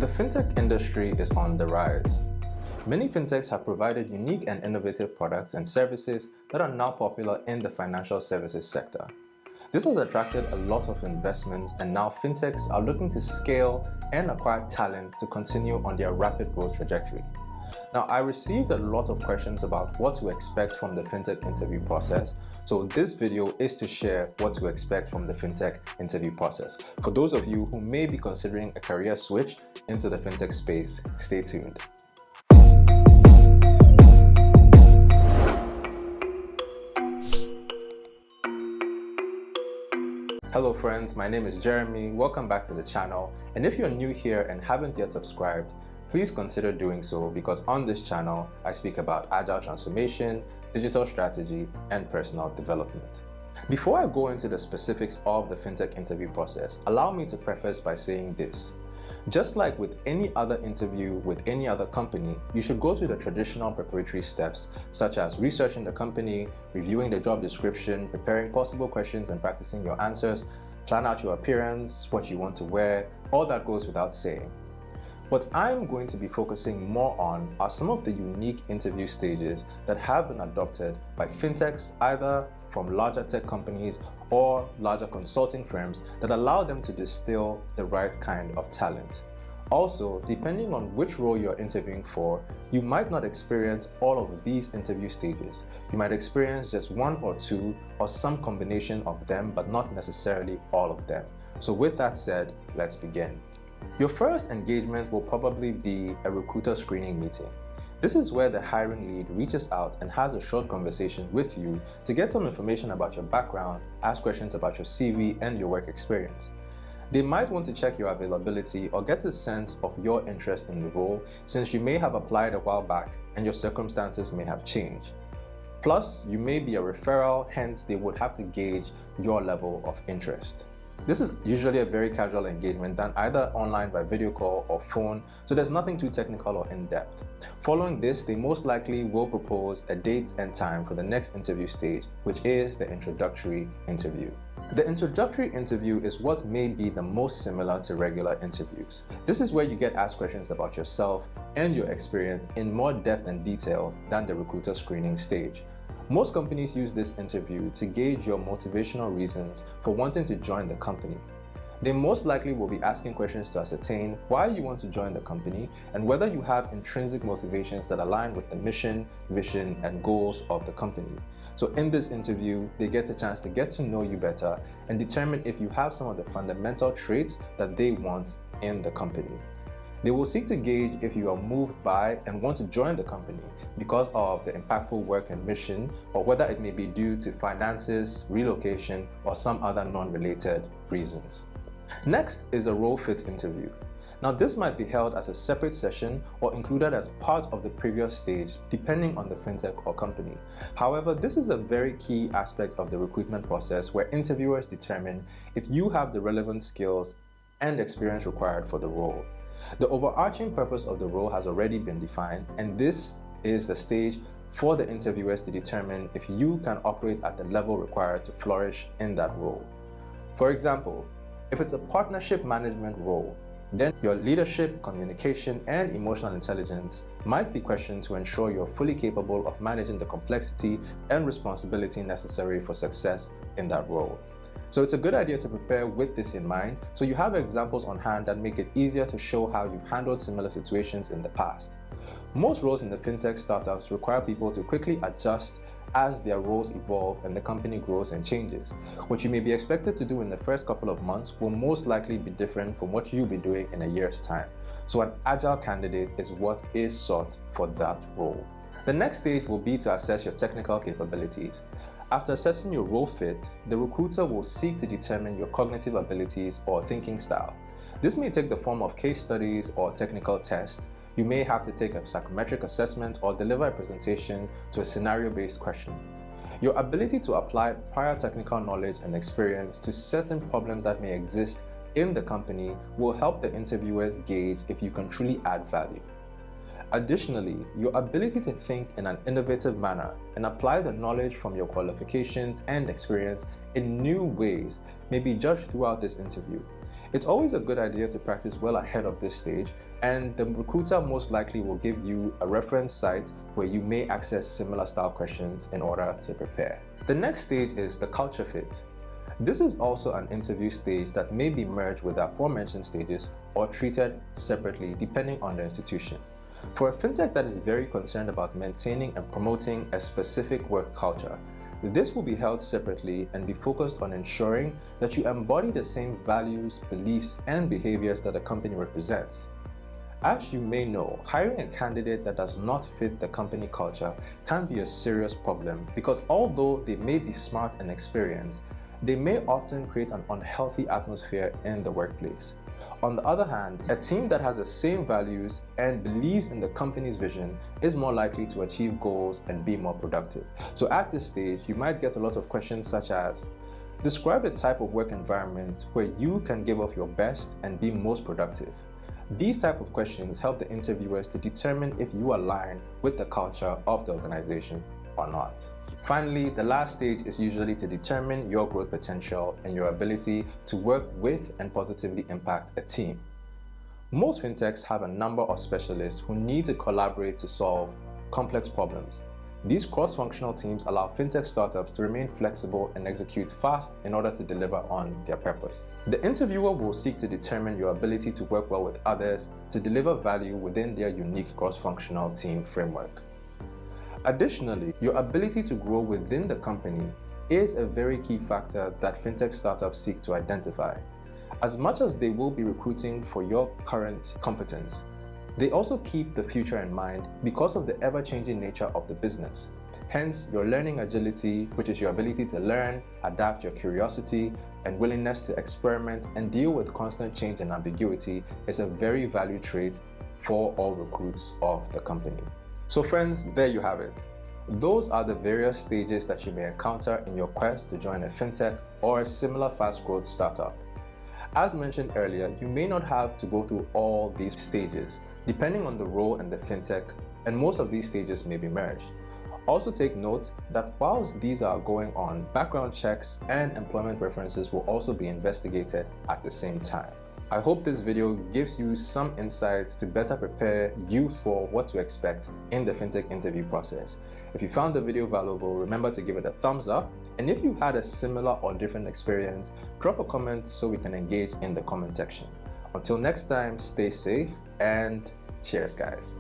The fintech industry is on the rise. Many fintechs have provided unique and innovative products and services that are now popular in the financial services sector. This has attracted a lot of investments, and now fintechs are looking to scale and acquire talent to continue on their rapid growth trajectory. Now, I received a lot of questions about what to expect from the fintech interview process, so this video is to share what to expect from the fintech interview process. For those of you who may be considering a career switch into the fintech space, stay tuned. Hello friends, my name is Jeremy. Welcome back to the channel, and if you're new here and haven't yet subscribed, please consider doing so, because on this channel I speak about agile transformation, digital strategy, and personal development. Before I go into the specifics of the fintech interview process, allow me to preface by saying this. Just like with any other interview with any other company, you should go through the traditional preparatory steps such as researching the company, reviewing the job description, preparing possible questions and practicing your answers, plan out your appearance, what you want to wear. All that goes without saying. What I'm going to be focusing more on are some of the unique interview stages that have been adopted by fintechs, either from larger tech companies or larger consulting firms, that allow them to distill the right kind of talent. Also, depending on which role you're interviewing for, you might not experience all of these interview stages. You might experience just one or two, or some combination of them, but not necessarily all of them. So with that said, let's begin. Your first engagement will probably be a recruiter screening meeting. This is where the hiring lead reaches out and has a short conversation with you to get some information about your background, ask questions about your CV and your work experience. They might want to check your availability or get a sense of your interest in the role, since you may have applied a while back and your circumstances may have changed. Plus, you may be a referral, hence they would have to gauge your level of interest. This is usually a very casual engagement done either online by video call or phone, so there's nothing too technical or in-depth. Following this, they most likely will propose a date and time for the next interview stage, which is the introductory interview. The introductory interview is what may be the most similar to regular interviews. This is where you get asked questions about yourself and your experience in more depth and detail than the recruiter screening stage. Most companies use this interview to gauge your motivational reasons for wanting to join the company. They most likely will be asking questions to ascertain why you want to join the company and whether you have intrinsic motivations that align with the mission, vision, and goals of the company. So in this interview, they get a chance to get to know you better and determine if you have some of the fundamental traits that they want in the company. They will seek to gauge if you are moved by and want to join the company because of the impactful work and mission, or whether it may be due to finances, relocation, or some other non-related reasons. Next is a Rowfit interview. Now, this might be held as a separate session or included as part of the previous stage, depending on the fintech or company. However, this is a very key aspect of the recruitment process where interviewers determine if you have the relevant skills and experience required for the role. The overarching purpose of the role has already been defined, and this is the stage for the interviewers to determine if you can operate at the level required to flourish in that role. For example, if it's a partnership management role, then your leadership, communication, and emotional intelligence might be questioned to ensure you're fully capable of managing the complexity and responsibility necessary for success in that role. So it's a good idea to prepare with this in mind, so you have examples on hand that make it easier to show how you've handled similar situations in the past. Most roles in the fintech startups require people to quickly adjust as their roles evolve and the company grows and changes. What you may be expected to do in the first couple of months will most likely be different from what you'll be doing in a year's time. So an agile candidate is what is sought for that role. The next stage will be to assess your technical capabilities. After assessing your role fit, the recruiter will seek to determine your cognitive abilities or thinking style. This may take the form of case studies or technical tests. You may have to take a psychometric assessment or deliver a presentation to a scenario-based question. Your ability to apply prior technical knowledge and experience to certain problems that may exist in the company will help the interviewers gauge if you can truly add value. Additionally, your ability to think in an innovative manner and apply the knowledge from your qualifications and experience in new ways may be judged throughout this interview. It's always a good idea to practice well ahead of this stage, and the recruiter most likely will give you a reference site where you may access similar style questions in order to prepare. The next stage is the culture fit. This is also an interview stage that may be merged with the aforementioned stages or treated separately depending on the institution. For a fintech that is very concerned about maintaining and promoting a specific work culture, this will be held separately and be focused on ensuring that you embody the same values, beliefs, and behaviors that the company represents. As you may know, hiring a candidate that does not fit the company culture can be a serious problem because although they may be smart and experienced, they may often create an unhealthy atmosphere in the workplace. On the other hand, a team that has the same values and believes in the company's vision is more likely to achieve goals and be more productive. So at this stage, you might get a lot of questions such as, describe the type of work environment where you can give off your best and be most productive. These type of questions help the interviewers to determine if you align with the culture of the organization or not. Finally, the last stage is usually to determine your growth potential and your ability to work with and positively impact a team. Most fintechs have a number of specialists who need to collaborate to solve complex problems. These cross-functional teams allow fintech startups to remain flexible and execute fast in order to deliver on their purpose. The interviewer will seek to determine your ability to work well with others to deliver value within their unique cross-functional team framework. Additionally, your ability to grow within the company is a very key factor that fintech startups seek to identify. As much as they will be recruiting for your current competence, they also keep the future in mind because of the ever-changing nature of the business. Hence, your learning agility, which is your ability to learn, adapt, your curiosity, and willingness to experiment and deal with constant change and ambiguity is a very valued trait for all recruits of the company. So friends, there you have it. Those are the various stages that you may encounter in your quest to join a fintech or a similar fast growth startup. As mentioned earlier, you may not have to go through all these stages, depending on the role in the fintech, and most of these stages may be merged. Also take note that whilst these are going on, background checks and employment references will also be investigated at the same time. I hope this video gives you some insights to better prepare you for what to expect in the fintech interview process. If you found the video valuable, remember to give it a thumbs up. And if you had a similar or different experience, drop a comment so we can engage in the comment section. Until next time, stay safe and cheers, guys.